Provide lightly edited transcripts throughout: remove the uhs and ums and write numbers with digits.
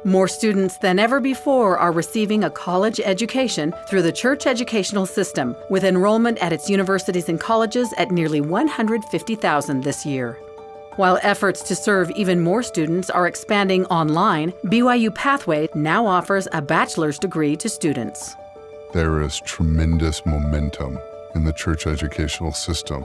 More students than ever before are receiving a college education through the church educational system, with enrollment at its universities and colleges at nearly 150,000 this year. While efforts to serve even more students are expanding online, BYU Pathway now offers a bachelor's degree to students. There is tremendous momentum in the church educational system.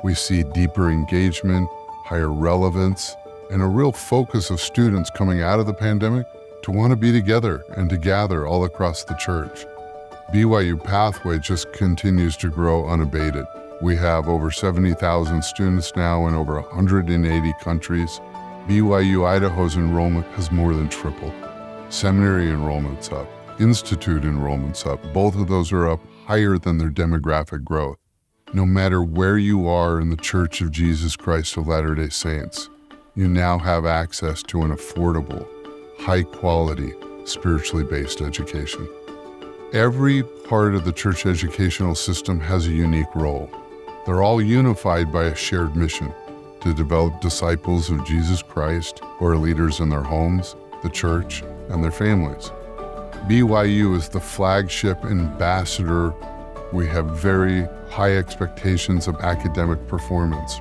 We see deeper engagement, higher relevance, and a real focus of students coming out of the pandemic to want to be together and to gather all across the church. BYU Pathway just continues to grow unabated. We have over 70,000 students now in over 180 countries. BYU Idaho's enrollment has more than tripled. Seminary enrollment's up, institute enrollment's up. Both of those are up higher than their demographic growth. No matter where you are in the Church of Jesus Christ of Latter-day Saints, you now have access to an affordable, high-quality, spiritually based education. Every part of the church educational system has a unique role. They're all unified by a shared mission to develop disciples of Jesus Christ who are leaders in their homes, the church, and their families. BYU is the flagship ambassador. We have very high expectations of academic performance.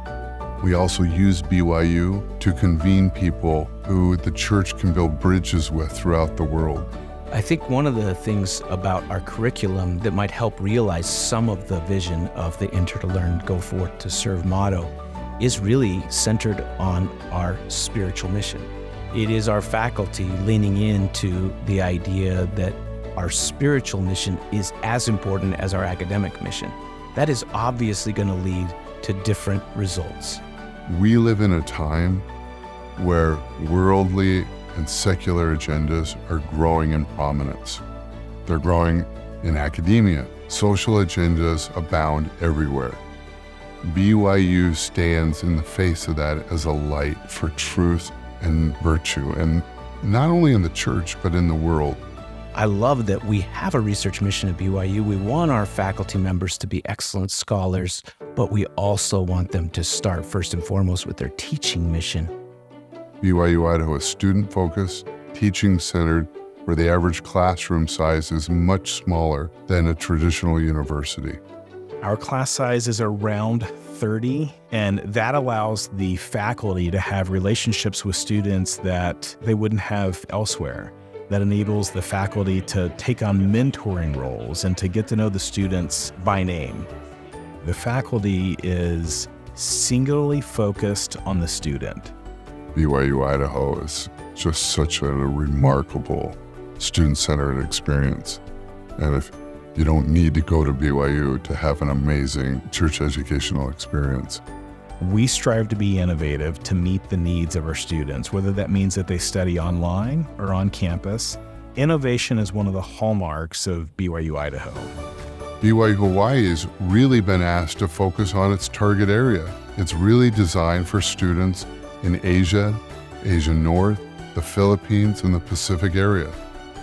We also use BYU to convene people who the church can build bridges with throughout the world. I think one of the things about our curriculum that might help realize some of the vision of the Enter to Learn, Go Forth to Serve motto is really centered on our spiritual mission. It is our faculty leaning into the idea that our spiritual mission is as important as our academic mission. That is obviously going to lead to different results. We live in a time where worldly and secular agendas are growing in prominence. They're growing in academia. Social agendas abound everywhere. BYU stands in the face of that as a light for truth and virtue, and not only in the church, but in the world. I love that we have a research mission at BYU. We want our faculty members to be excellent scholars, but we also want them to start first and foremost with their teaching mission. BYU Idaho is student-focused, teaching-centered, where the average classroom size is much smaller than a traditional university. Our class size is around 30, and that allows the faculty to have relationships with students that they wouldn't have elsewhere. That enables the faculty to take on mentoring roles and to get to know the students by name. The faculty is singularly focused on the student. BYU Idaho is just such a remarkable student-centered experience. And if you don't need to go to BYU to have an amazing church educational experience. We strive to be innovative to meet the needs of our students, whether that means that they study online or on campus. Innovation is one of the hallmarks of BYU Idaho. BYU Hawaii has really been asked to focus on its target area. It's really designed for students in Asia, Asia North, the Philippines, and the Pacific area.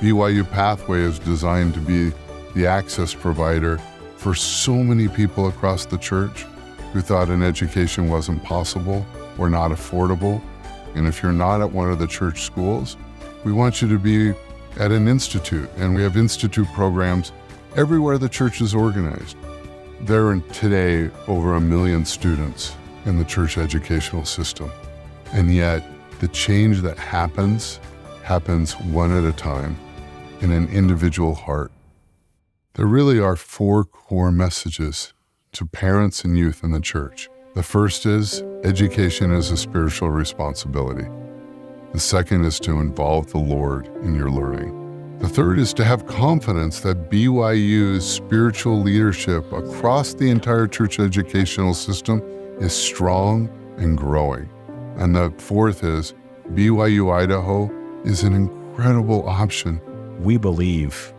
BYU Pathway is designed to be the access provider for so many people across the church who thought an education wasn't possible or not affordable. And if you're not at one of the church schools, we want you to be at an institute. And we have institute programs everywhere the church is organized. There are today over 1 million students in the church educational system. And yet the change that happens one at a time in an individual heart. There really are 4 core messages to parents and youth in the church. The first is education is a spiritual responsibility. The second is to involve the Lord in your learning. The third is to have confidence that BYU's spiritual leadership across the entire church educational system is strong and growing. And the fourth is BYU Idaho is an incredible option. We believe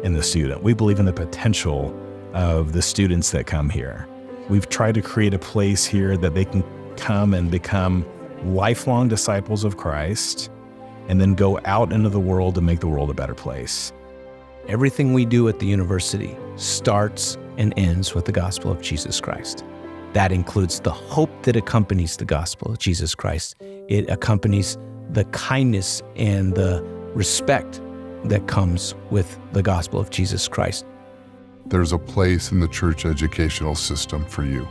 in the student. We believe in the potential of the students that come here. We've tried to create a place here that they can come and become lifelong disciples of Christ and then go out into the world to make the world a better place. Everything we do at the university starts and ends with the gospel of Jesus Christ. That includes the hope that accompanies the gospel of Jesus Christ. It accompanies the kindness and the respect that comes with the gospel of Jesus Christ. There's a place in the church educational system for you.